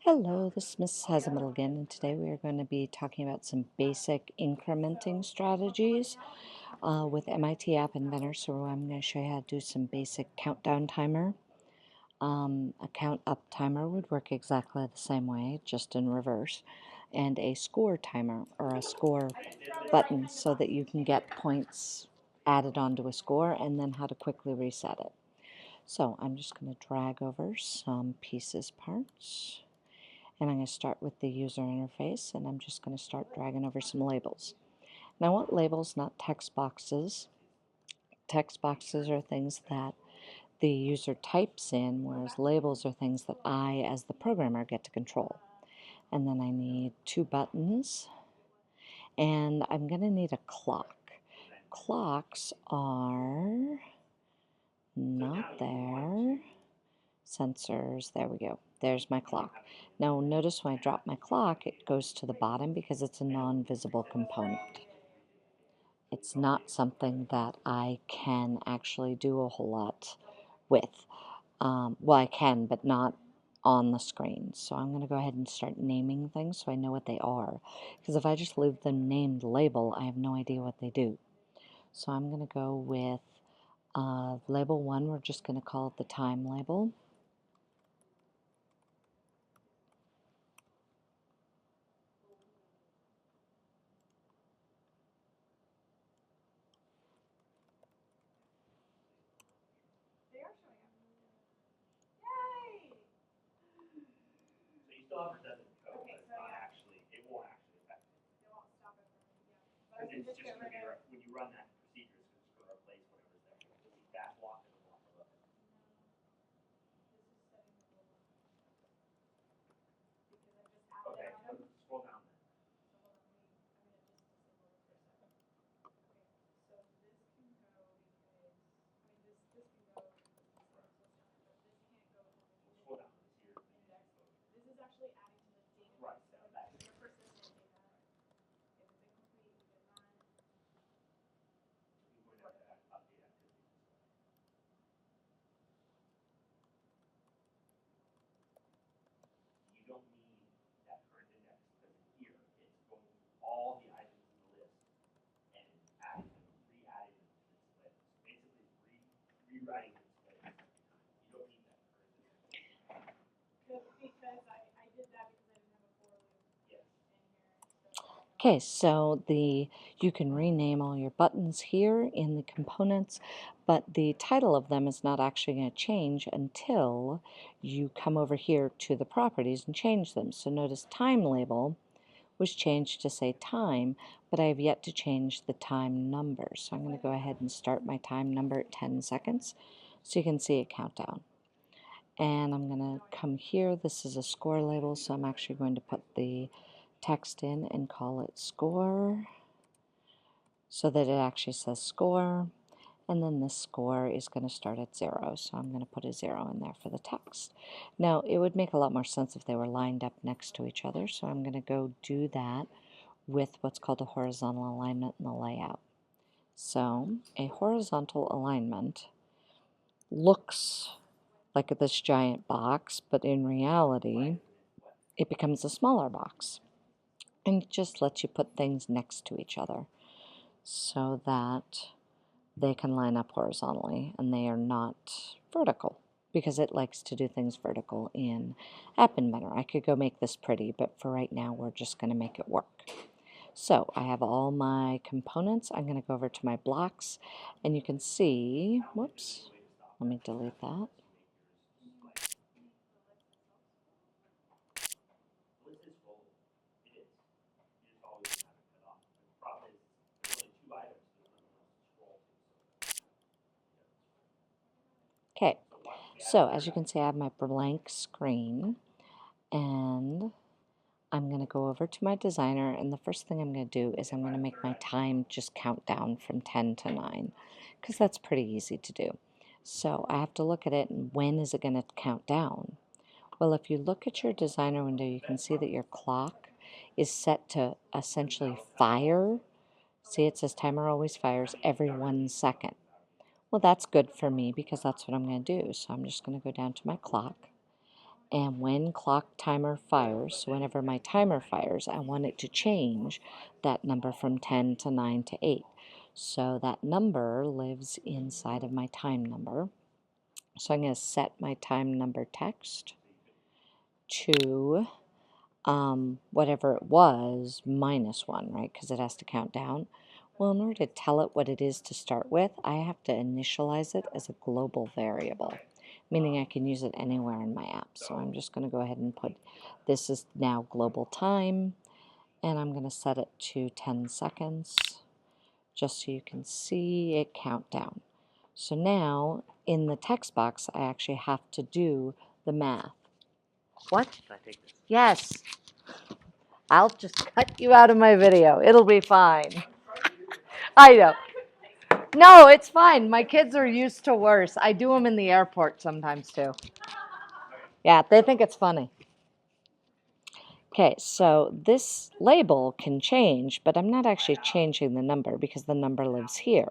Hello, this is Mrs. Hazemittle again, and today we are going to be talking about some basic incrementing strategies with MIT App Inventor. So I'm going to show you how to do some basic countdown timer. A count up timer would work exactly the same way, just in reverse, and a score timer or a score button so that you can get points added onto a score and then how to quickly reset it. So I'm just going to drag over some parts. And I'm going to start with the user interface, and I'm just going to start dragging over some labels. Now, I want labels, not text boxes. Text boxes are things that the user types in, whereas labels are things that I, as the programmer, get to control. And then I need 2 buttons, and I'm going to need a clock. Clocks are not there. Sensors, there we go. There's my clock. Now notice when I drop my clock, it goes to the bottom because it's a non-visible component. It's not something that I can actually do a whole lot with. Well, I can, but not on the screen. So I'm going to go ahead and start naming things so I know what they are. Because if I just leave them named label, I have no idea what they do. So I'm going to go with label 1. We're just going to call it the time label. Okay, so you can rename all your buttons here in the components, but the title of them is not actually going to change until you come over here to the properties and change them. So notice time label was changed to say time, but I have yet to change the time number. So I'm going to go ahead and start my time number at 10 seconds so you can see a countdown. And I'm going to come here. This is a score label, so I'm actually going to put the text in and call it score so that it actually says score. And then this score is going to start at 0, so I'm going to put a 0 in there for the text. Now, it would make a lot more sense if they were lined up next to each other, so I'm going to go do that with what's called a horizontal alignment in the layout. So, a horizontal alignment looks like this giant box, but in reality, it becomes a smaller box. And it just lets you put things next to each other so that they can line up horizontally and they are not vertical, because it likes to do things vertical in App Inventor. I could go make this pretty, but for right now we're just going to make it work. So I have all my components. I'm going to go over to my blocks, and you can see, whoops, let me delete that. Okay, so as you can see, I have my blank screen, and I'm going to go over to my designer, and the first thing I'm going to do is I'm going to make my time just count down from 10 to 9, because that's pretty easy to do. So I have to look at it, and when is it going to count down? Well, if you look at your designer window, you can see that your clock is set to essentially fire. See, it says timer always fires every 1 second. Well, that's good for me because that's what I'm going to do. So I'm just going to go down to my clock, And when clock timer fires, so whenever my timer fires, I want it to change that number from 10 to 9 to 8. So that number lives inside of my time number. So I'm going to set my time number text to whatever it was minus 1, right? Because it has to count down. Well, in order to tell it what it is to start with, I have to initialize it as a global variable, meaning I can use it anywhere in my app. So I'm just going to go ahead and put this is now global time, and I'm going to set it to 10 seconds just so you can see it count down. So now in the text box, I actually have to do the math. What? Should I take this? Yes. I'll just cut you out of my video. It'll be fine. I know. No, it's fine. My kids are used to worse. I do them in the airport sometimes too. Yeah, they think it's funny. Okay, so this label can change, but I'm not actually changing the number because the number lives here.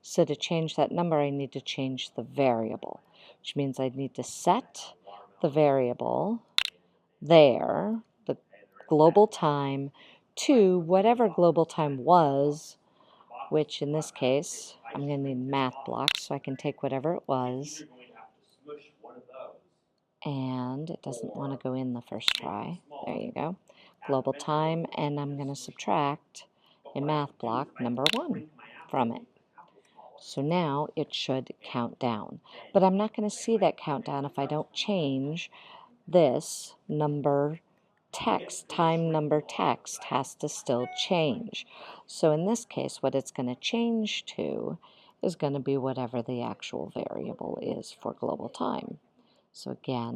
So to change that number, I need to change the variable, which means I need to set the variable there, the global time, to whatever global time was, which in this case, I'm going to need math blocks, so I can take whatever it was, and it doesn't want to go in the first try. There you go. Global time, and I'm going to subtract a math block number 1 from it. So now it should count down. But I'm not going to see that countdown if I don't change this number text. Time number text has to still change. So in this case, what it's going to change to is going to be whatever the actual variable is for global time. So again,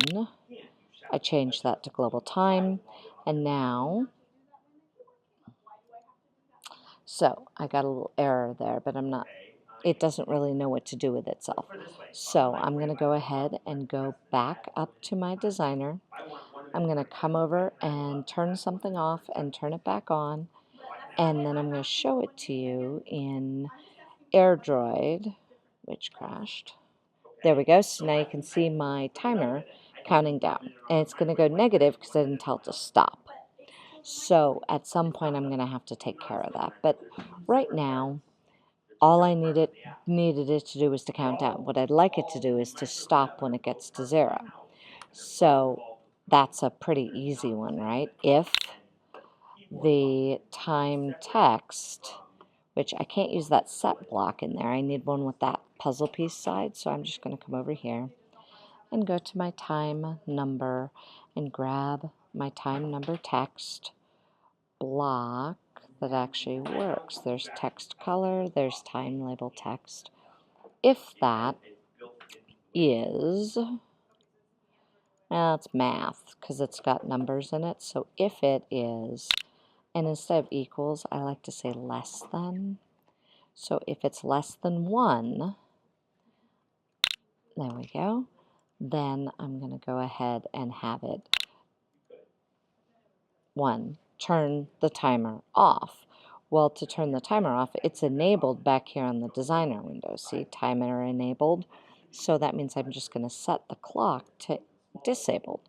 I changed that to global time, and now, so I got a little error there, but it doesn't really know what to do with itself. So I'm going to go ahead and go back up to my designer. I'm going to come over and turn something off and turn it back on, and then I'm going to show it to you in AirDroid, which crashed. There we go. So now you can see my timer counting down, and it's going to go negative because I didn't tell it to stop. So at some point I'm going to have to take care of that. But right now, all I needed it to do was to count down. What I'd like it to do is to stop when it gets to 0. So that's a pretty easy one, right? If the time text, which I can't use that set block in there. I need one with that puzzle piece side. So I'm just going to come over here and go to my time number and grab my time number text block that actually works. There's text color, there's time label text. If that is, well, it's math because it's got numbers in it. So if it is, and instead of equals, I like to say less than. So if it's less than 1, there we go, then I'm going to go ahead and have it 1, turn the timer off. Well, to turn the timer off, it's enabled back here on the designer window. See, timer enabled. So that means I'm just going to set the clock to disabled.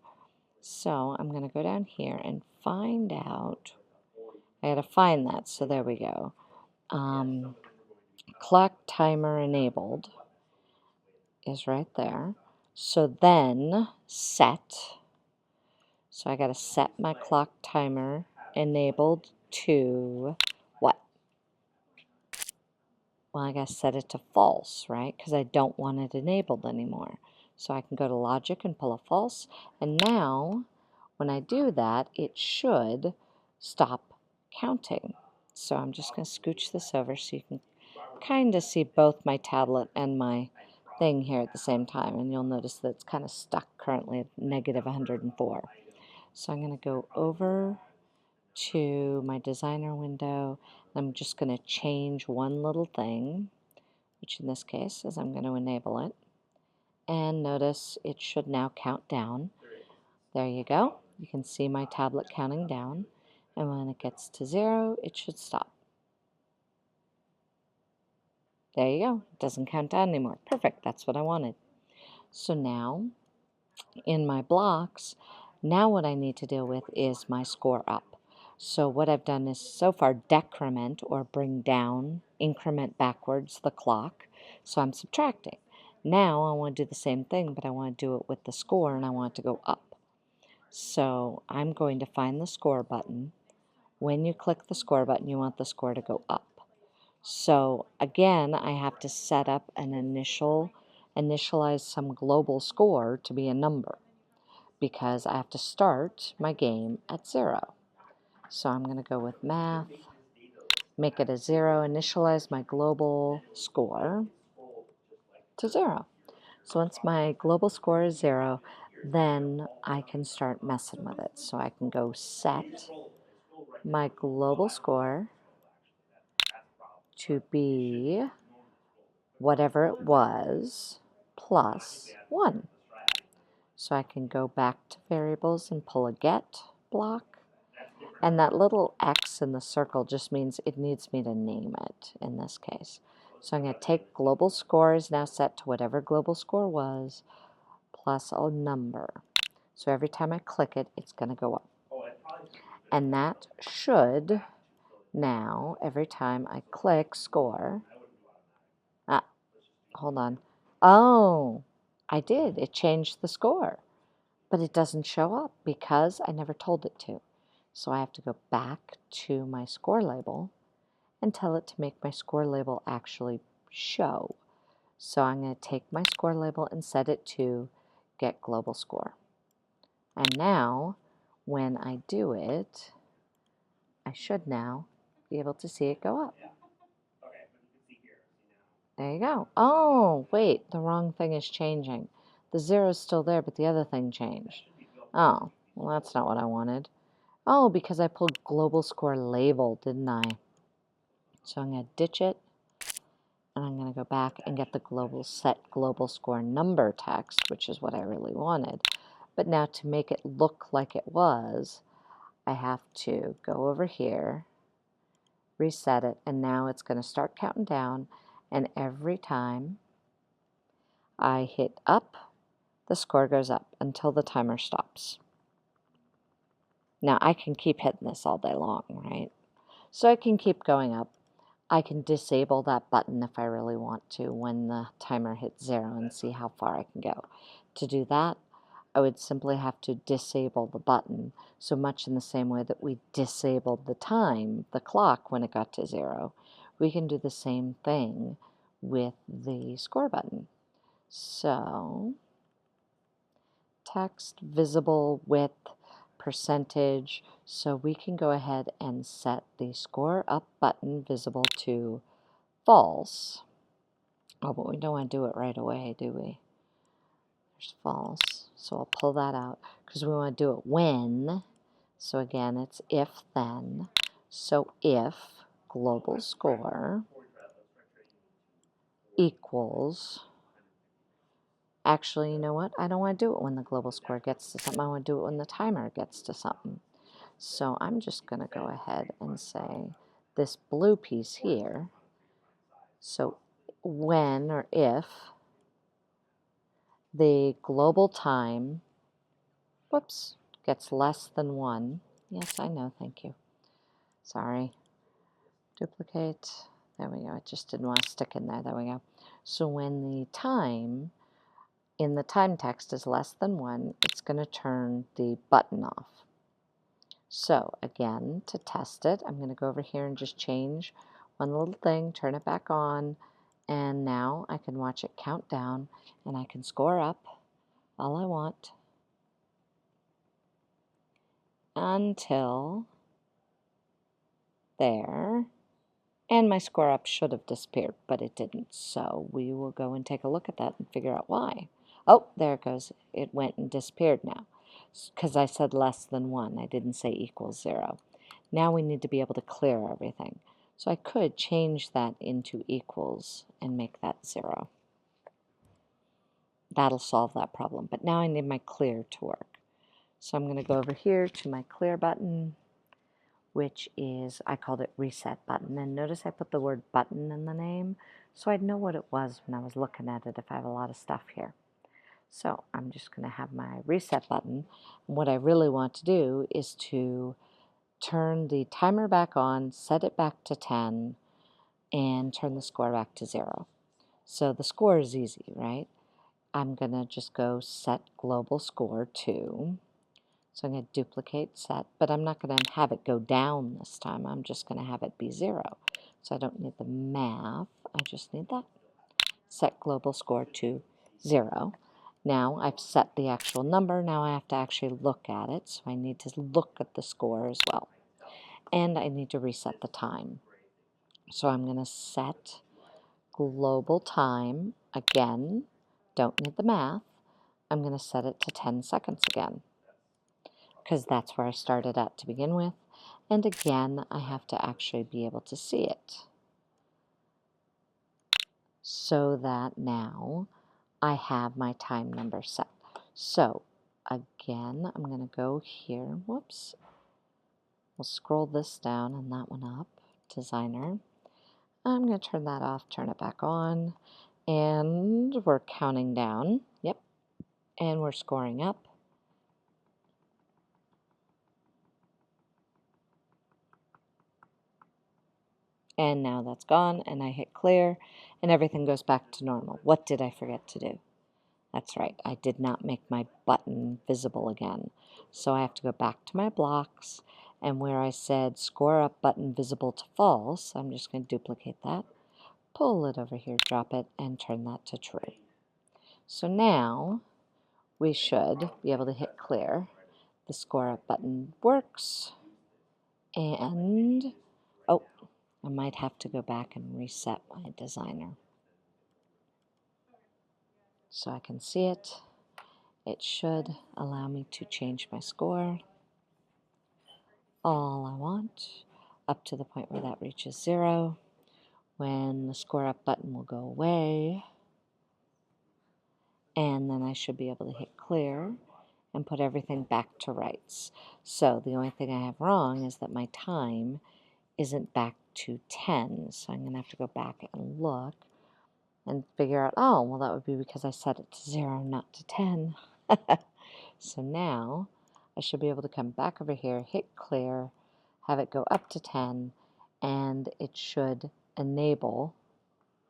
So I'm going to go down here and find out. I got to find that. So there we go. Clock timer enabled is right there. So then set. So I got to set my clock timer enabled to what? Well, I got to set it to false, right? Because I don't want it enabled anymore. So I can go to logic and pull a false. And now, when I do that, it should stop counting. So I'm just going to scooch this over so you can kind of see both my tablet and my thing here at the same time. And you'll notice that it's kind of stuck currently at negative 104. So I'm going to go over to my designer window. I'm just going to change one little thing, which in this case is I'm going to enable it. And notice it should now count down. There you go. You can see my tablet counting down. And when it gets to 0, it should stop. There you go. It doesn't count down anymore. Perfect. That's what I wanted. So now in my blocks. Now what I need to deal with is my score up. So what I've done is so far decrement, or bring down, increment backwards the clock. So I'm subtracting. Now I want to do the same thing, but I want to do it with the score, and I want it to go up. So I'm going to find the score button. When you click the score button, you want the score to go up. So again, I have to set up an initialize some global score to be a number, because I have to start my game at 0. So I'm going to go with math, make it a 0, initialize my global score to 0. So once my global score is 0, then I can start messing with it. So I can go set my global score to be whatever it was plus 1. So I can go back to variables and pull a get block. And that little X in the circle just means it needs me to name it in this case. So I'm going to take global score is now set to whatever global score was plus a number. So every time I click it, it's going to go up. And that should now, every time I click score, hold on. Oh, I did. It changed the score. But it doesn't show up because I never told it to. So I have to go back to my score label and tell it to make my score label actually show. So I'm going to take my score label and set it to get global score. And now, when I do it, I should now be able to see it go up. There you go. Oh, wait, the wrong thing is changing. The 0 is still there, but the other thing changed. Oh, well, that's not what I wanted. Oh, because I pulled global score label, didn't I? So I'm going to ditch it, and I'm going to go back and get the set global score number text, which is what I really wanted. But now to make it look like it was, I have to go over here, reset it, and now it's going to start counting down, and every time I hit up, the score goes up until the timer stops. Now I can keep hitting this all day long, right? So I can keep going up. I can disable that button if I really want to when the timer hits 0 and see how far I can go. To do that, I would simply have to disable the button, so much in the same way that we disabled the time, the clock, when it got to 0. We can do the same thing with the score button. So, text, visible, width, percentage. So we can go ahead and set the score up button visible to false. Oh, but we don't want to do it right away, do we? There's false. So I'll pull that out because we want to do it when. So again, it's if then. So if global score equals, actually, you know what? I don't want to do it when the global score gets to something. I want to do it when the timer gets to something. So I'm just going to go ahead and say this blue piece here. So when or if the global time, whoops, gets less than 1. Yes, I know, thank you. Sorry. Duplicate. There we go. It just didn't want to stick in there. There we go. So when the time in the time text is less than 1, it's going to turn the button off. So again, to test it, I'm going to go over here and just change one little thing, turn it back on, and now I can watch it count down, and I can score up all I want until there. And my score up should have disappeared, but it didn't. So we will go and take a look at that and figure out why. Oh, there it goes. It went and disappeared now because I said less than 1. I didn't say equals 0. Now we need to be able to clear everything. So I could change that into equals and make that 0. That'll solve that problem. But now I need my clear to work. So I'm going to go over here to my clear button, which is, I called it reset button. And notice I put the word button in the name, so I'd know what it was when I was looking at it if I have a lot of stuff here. So I'm just going to have my reset button. And what I really want to do is to turn the timer back on, set it back to 10, and turn the score back to 0. So the score is easy, right? I'm going to just go set global score to. So I'm going to duplicate set, but I'm not going to have it go down this time. I'm just going to have it be 0. So I don't need the math. I just need that. Set global score to 0. Now I've set the actual number. Now I have to actually look at it. So I need to look at the score as well. And I need to reset the time. So I'm going to set global time again. Don't need the math. I'm going to set it to 10 seconds again, because that's where I started at to begin with. And again, I have to actually be able to see it, so that now I have my time number set. So again, I'm going to go here. Whoops. We'll scroll this down and that one up. Designer. I'm going to turn that off, turn it back on. And we're counting down. Yep. And we're scoring up. And now that's gone, and I hit clear, and everything goes back to normal. What did I forget to do? That's right, I did not make my button visible again. So I have to go back to my blocks, and where I said score up button visible to false, I'm just going to duplicate that, pull it over here, drop it, and turn that to true. So now we should be able to hit clear. The score up button works, and oh, I might have to go back and reset my designer so I can see it. It should allow me to change my score all I want up to the point where that reaches 0, when the score up button will go away, and then I should be able to hit clear and put everything back to rights. So the only thing I have wrong is that my time isn't back to 10, so I'm going to have to go back and look and figure out, oh, well, that would be because I set it to 0, not to 10. So now I should be able to come back over here, hit clear, have it go up to 10, and it should enable.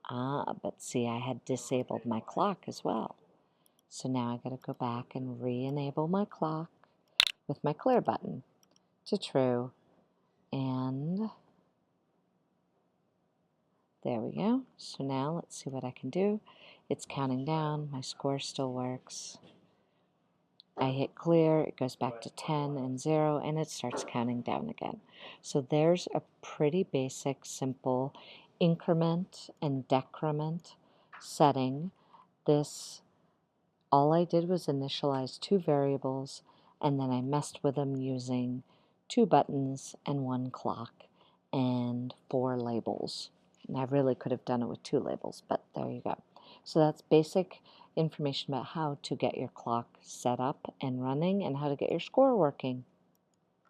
But see, I had disabled my clock as well. So now I got to go back and re-enable my clock with my clear button to true, and there we go. So now let's see what I can do. It's counting down. My score still works. I hit clear, it goes back to 10 and 0, and it starts counting down again. So there's a pretty basic, simple increment and decrement setting. All I did was initialize 2 variables, and then I messed with them using 2 buttons and 1 clock and 4 labels. And I really could have done it with 2 labels, but there you go. So that's basic information about how to get your clock set up and running and how to get your score working.